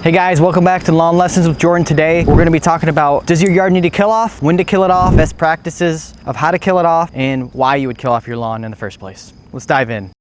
Hey guys, welcome back to Lawn Lessons with Jordan. Today we're going to be talking about, does your yard need to kill off, when to kill it off, best practices of how to kill it off, and why you would kill off your lawn in the first place. Let's dive in.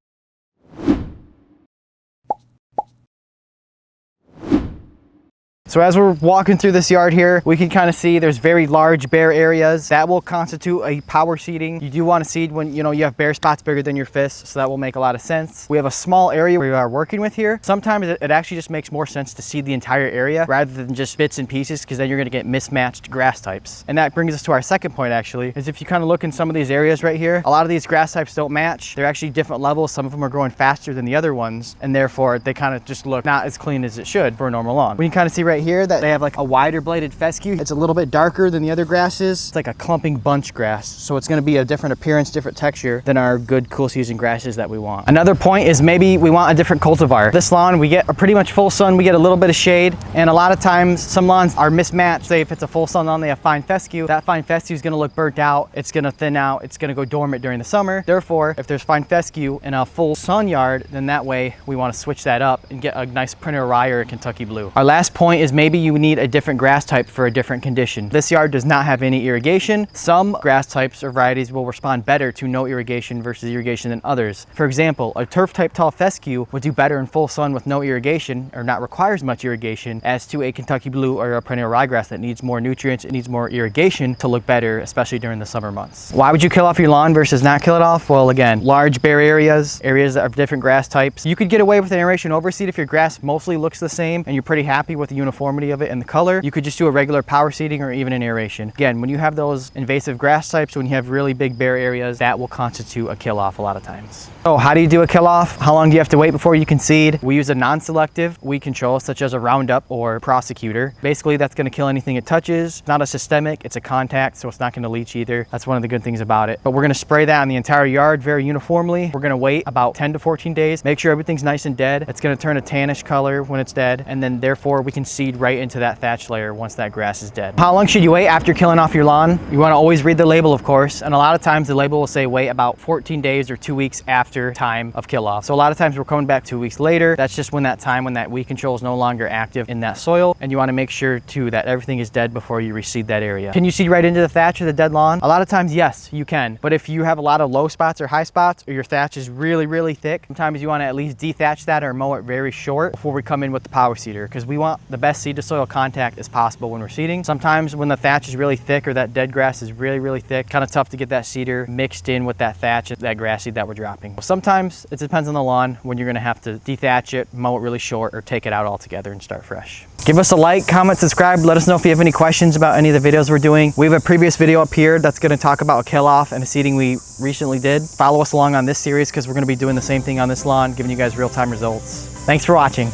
So as we're walking through this yard here, we can kind of see there's very large bare areas that will constitute a power seeding. You do want to seed when you have bare spots bigger than your fist, so that will make a lot of sense. We have a small area we are working with here. Sometimes it actually just makes more sense to seed the entire area rather than just bits and pieces, because then you're going to get mismatched grass types. And that brings us to our second point, actually, is if you kind of look in some of these areas right here, a lot of these grass types don't match. They're actually different levels. Some of them are growing faster than the other ones, and therefore they kind of just look not as clean as it should for a normal lawn. We can kind of see right here that they have like a wider bladed fescue. It's a little bit darker than the other grasses. It's like a clumping bunch grass, so it's going to be a different appearance, different texture than our good cool season grasses that we want. Another point is maybe we want a different cultivar. This lawn, we get a pretty much full sun, we get a little bit of shade, and a lot of times some lawns are mismatched. Say if it's a full sun lawn, they have fine fescue. That fine fescue is going to look burnt out, it's going to thin out, it's going to go dormant during the summer. Therefore, if there's fine fescue in a full sun yard, then that way we want to switch that up and get a nice Printer Rye or a Kentucky Blue. Our last point is maybe you need a different grass type for a different condition. This yard does not have any irrigation. Some grass types or varieties will respond better to no irrigation versus irrigation than others. For example, a turf type tall fescue would do better in full sun with no irrigation, or not requires much irrigation, as to a Kentucky Blue or a perennial ryegrass that needs more nutrients, it needs more irrigation to look better, especially during the summer months. Why would you kill off your lawn versus not kill it off? Well, again, large bare areas that are different grass types. You could get away with an aeration overseed if your grass mostly looks the same and you're pretty happy with the uniformity of it and the color. You could just do a regular power seeding or even an aeration. Again, when you have those invasive grass types, when you have really big bare areas, that will constitute a kill off a lot of times. So how do you do a kill off? How long do you have to wait before you can seed? We use a non-selective weed control such as a Roundup or Prosecutor. Basically, that's going to kill anything it touches. It's not a systemic, it's a contact, so it's not going to leach either. That's one of the good things about it. But we're going to spray that on the entire yard very uniformly. We're going to wait about 10 to 14 days, make sure everything's nice and dead. It's going to turn a tannish color when it's dead, and then therefore we can seed right into that thatch layer once that grass is dead. How long should you wait after killing off your lawn? You want to always read the label, of course, and a lot of times the label will say wait about 14 days or 2 weeks after time of kill off. So a lot of times we're coming back 2 weeks later. That's just when that weed control is no longer active in that soil, and you want to make sure too that everything is dead before you reseed that area. Can you seed right into the thatch of the dead lawn? A lot of times, yes, you can. But if you have a lot of low spots or high spots, or your thatch is really thick, sometimes you want to at least dethatch that or mow it very short before we come in with the power seeder, because we want the best seed to soil contact as possible when we're seeding. Sometimes when the thatch is really thick or that dead grass is really thick, kind of tough to get that seeder mixed in with that thatch, that grass seed that we're dropping. Sometimes it depends on the lawn when you're going to have to dethatch it, mow it really short, or take it out altogether and start fresh. Give us a like, comment, subscribe. Let us know if you have any questions about any of the videos we're doing. We have a previous video up here that's going to talk about a kill off and a seeding we recently did. Follow us along on this series because we're going to be doing the same thing on this lawn, giving you guys real-time results. Thanks for watching.